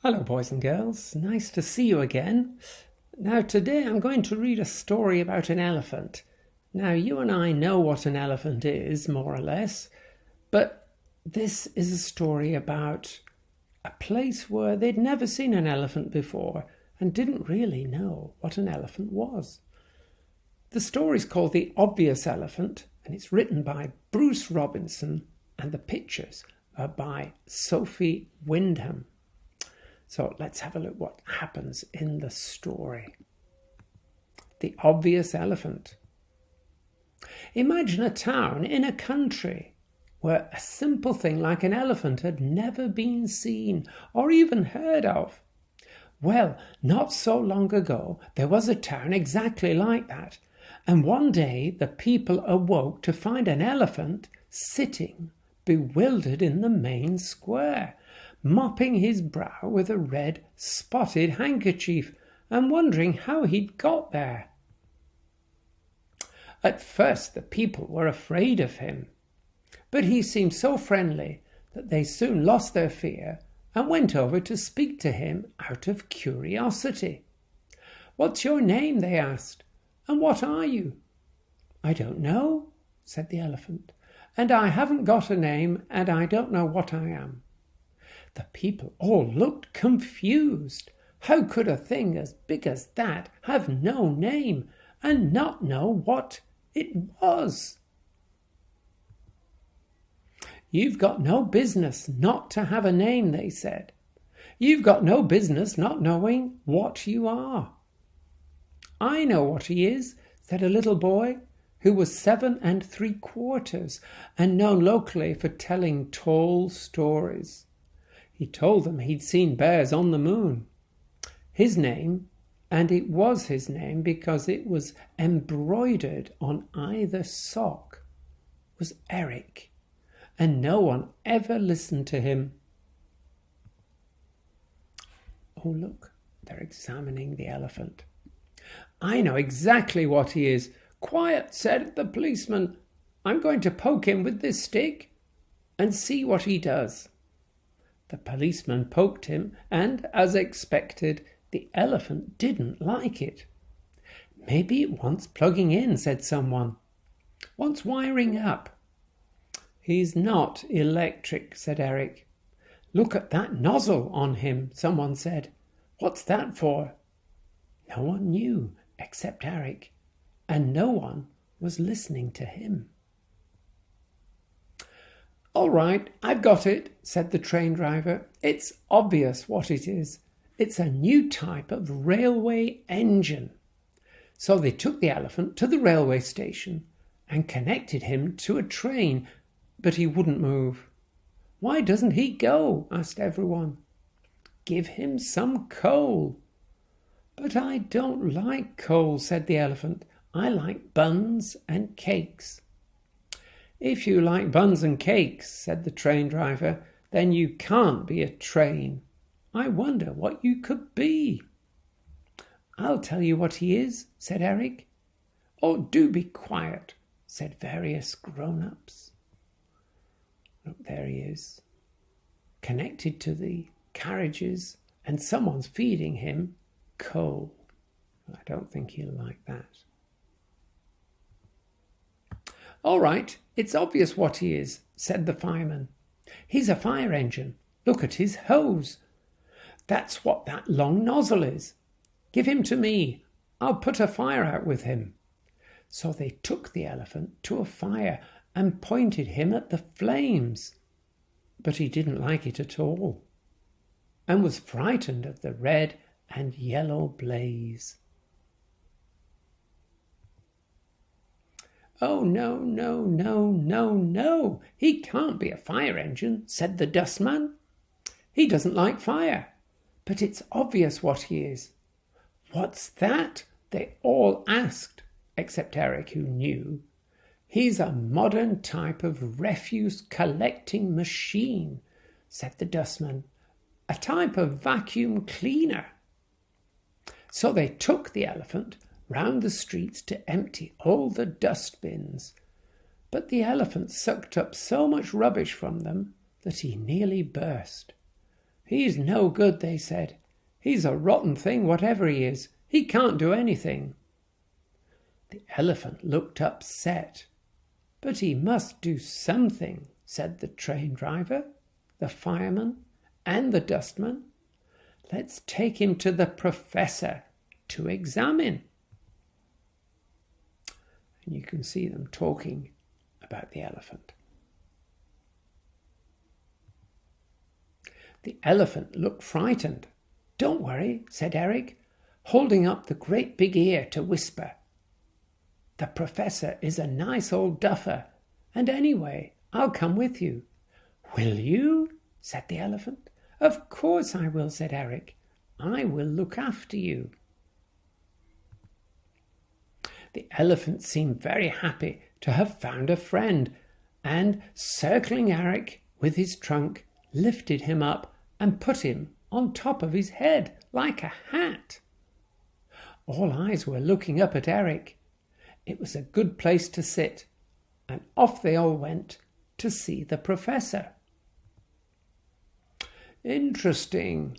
Hello, boys and girls. Nice to see you again. Now, today I'm going to read a story about an elephant. Now, you and I know what an elephant is, more or less, but this is a story about a place where they'd never seen an elephant before and didn't really know what an elephant was. The story's called The Obvious Elephant, and it's written by Bruce Robinson, and the pictures are by Sophie Windham. So let's have a look what happens in the story. The Obvious Elephant. Imagine a town in a country where a simple thing like an elephant had never been seen or even heard of. Well, not so long ago, there was a town exactly like that, and one day the people awoke to find an elephant sitting bewildered in the main square, mopping his brow with a red spotted handkerchief and wondering how he'd got there. At first the people were afraid of him, but he seemed so friendly that they soon lost their fear and went over to speak to him out of curiosity. "What's your name?" they asked, "and what are you?" "I don't know," said the elephant, "and I haven't got a name, and I don't know what I am." The people all looked confused. How could a thing as big as that have no name and not know what it was? "You've got no business not to have a name," they said. "You've got no business not knowing what you are." "I know what he is," said a little boy who was 7 3/4 and known locally for telling tall stories. He told them he'd seen bears on the moon. His name, and it was his name because it was embroidered on either sock, was Eric, and no one ever listened to him. Oh, look, they're examining the elephant. "I know exactly what he is." "Quiet," said the policeman. "I'm going to poke him with this stick and see what he does." The policeman poked him, and, as expected, the elephant didn't like it. "Maybe it wants plugging in," said someone. "Wants wiring up." "He's not electric," said Eric. "Look at that nozzle on him," someone said. "What's that for?" No one knew except Eric, and no one was listening to him. "All right, I've got it," said the train driver. "It's obvious what it is. It's a new type of railway engine." So they took the elephant to the railway station and connected him to a train, but he wouldn't move. "Why doesn't he go?" asked everyone. "Give him some coal." "But I don't like coal," said the elephant. "I like buns and cakes." "If you like buns and cakes," said the train driver, "then you can't be a train. I wonder what you could be." "I'll tell you what he is," said Eric. "Oh, do be quiet," said various grown-ups. Look, there he is, connected to the carriages, and someone's feeding him coal. I don't think he'll like that. "All right, it's obvious what he is," said the fireman. "He's a fire engine. Look at his hose. That's what that long nozzle is. Give him to me. I'll put a fire out with him." So they took the elephant to a fire and pointed him at the flames. But he didn't like it at all, and was frightened of the red and yellow blaze. "Oh, no, no, no, no, no. He can't be a fire engine," said the dustman. "He doesn't like fire. But it's obvious what he is." "What's that?" they all asked, except Eric, who knew. "He's a modern type of refuse collecting machine," said the dustman. "A type of vacuum cleaner." So they took the elephant round the streets to empty all the dustbins, but the elephant sucked up so much rubbish from them that he nearly burst. "He's no good," they said. "He's a rotten thing, whatever he is. He can't do anything." The elephant looked upset. "But he must do something," said the train driver, the fireman, and the dustman. "Let's take him to the professor to examine." And you can see them talking about the elephant. The elephant looked frightened. "Don't worry," said Eric, holding up the great big ear to whisper. "The professor is a nice old duffer, and anyway, I'll come with you." "Will you?" said the elephant. "Of course I will," said Eric. "I will look after you." The elephant seemed very happy to have found a friend, and circling Eric with his trunk, lifted him up and put him on top of his head like a hat. All eyes were looking up at Eric. It was a good place to sit, and off they all went to see the professor. "Interesting,"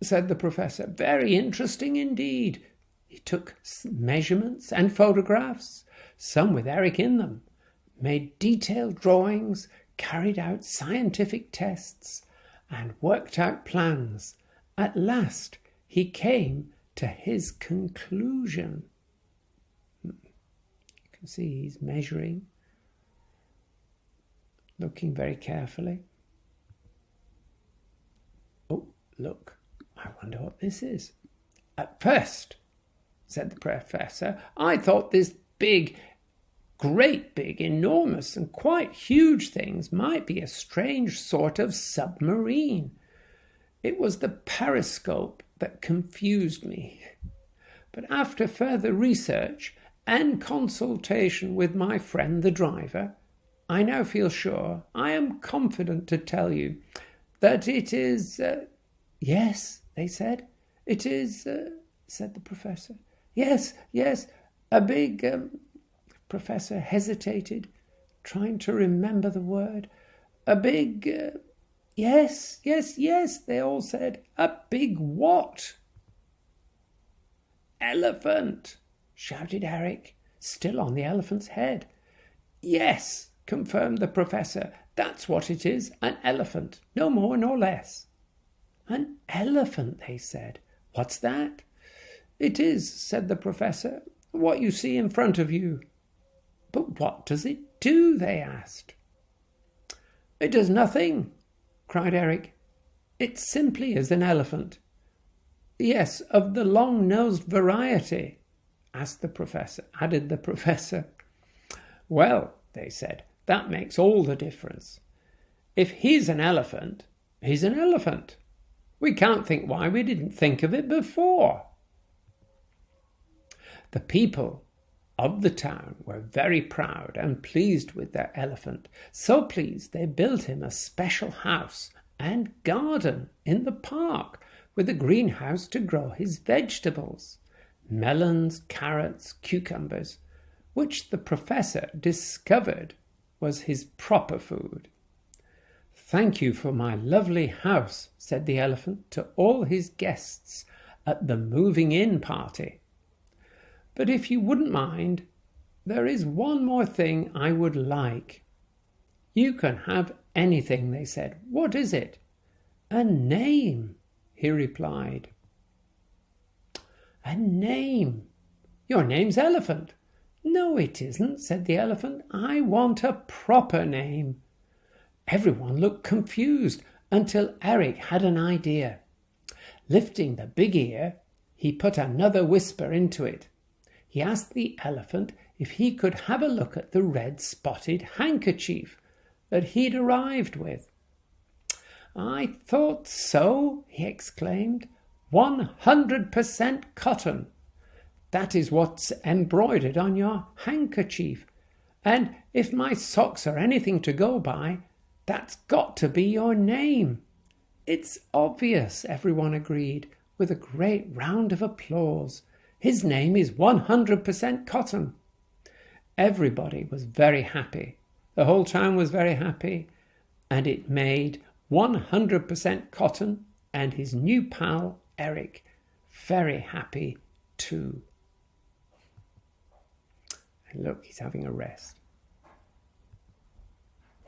said the professor. "Very interesting indeed." He took measurements and photographs, some with Eric in them, made detailed drawings, carried out scientific tests, and worked out plans. At last he came to his conclusion. You can see he's measuring, looking very carefully. "Oh, look, I wonder what this is." "At first," said the professor, "I thought this great big, enormous and quite huge things might be a strange sort of submarine. It was the periscope that confused me. But after further research and consultation with my friend the driver, I now feel sure, I am confident to tell you, that it is..." "Yes," they said. "It is..." said the professor. Yes, a big..." Professor hesitated, trying to remember the word. "A big..." Yes, they all said. "A big what?" "Elephant," shouted Eric, still on the elephant's head. "Yes," confirmed the professor. "That's what it is, an elephant, no more nor less." "An elephant," they said. "What's that?" "It is," said the professor, "what you see in front of you." "But what does it do?" they asked. "It does nothing," cried Eric. "It simply is an elephant." "Yes, of the long-nosed variety," added the professor. "Well," they said, "that makes all the difference. If he's an elephant, he's an elephant. We can't think why we didn't think of it before." The people of the town were very proud and pleased with their elephant, so pleased they built him a special house and garden in the park with a greenhouse to grow his vegetables, melons, carrots, cucumbers, which the professor discovered was his proper food. "Thank you for my lovely house," said the elephant to all his guests at the moving-in party. "But if you wouldn't mind, there is one more thing I would like." "You can have anything," they said. "What is it?" "A name," he replied. "A name? Your name's Elephant." "No, it isn't," said the elephant. "I want a proper name." Everyone looked confused until Eric had an idea. Lifting the big ear, he put another whisper into it. He asked the elephant if he could have a look at the red spotted handkerchief that he'd arrived with. "I thought so," he exclaimed. 100% cotton. That is what's embroidered on your handkerchief. And if my socks are anything to go by, that's got to be your name." "It's obvious," everyone agreed, with a great round of applause. "His name is 100% Cotton." Everybody was very happy. The whole town was very happy, and it made 100% Cotton And his new pal, Eric, very happy too. And look, he's having a rest.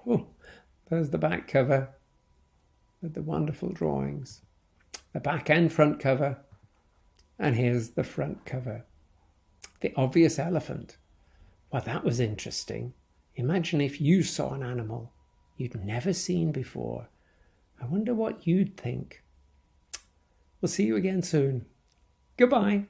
Oh, there's the back cover with the wonderful drawings. The back and front cover. And here's the front cover. The obvious elephant. Well, that was interesting. Imagine if you saw an animal you'd never seen before. I wonder what you'd think. We'll see you again soon. Goodbye.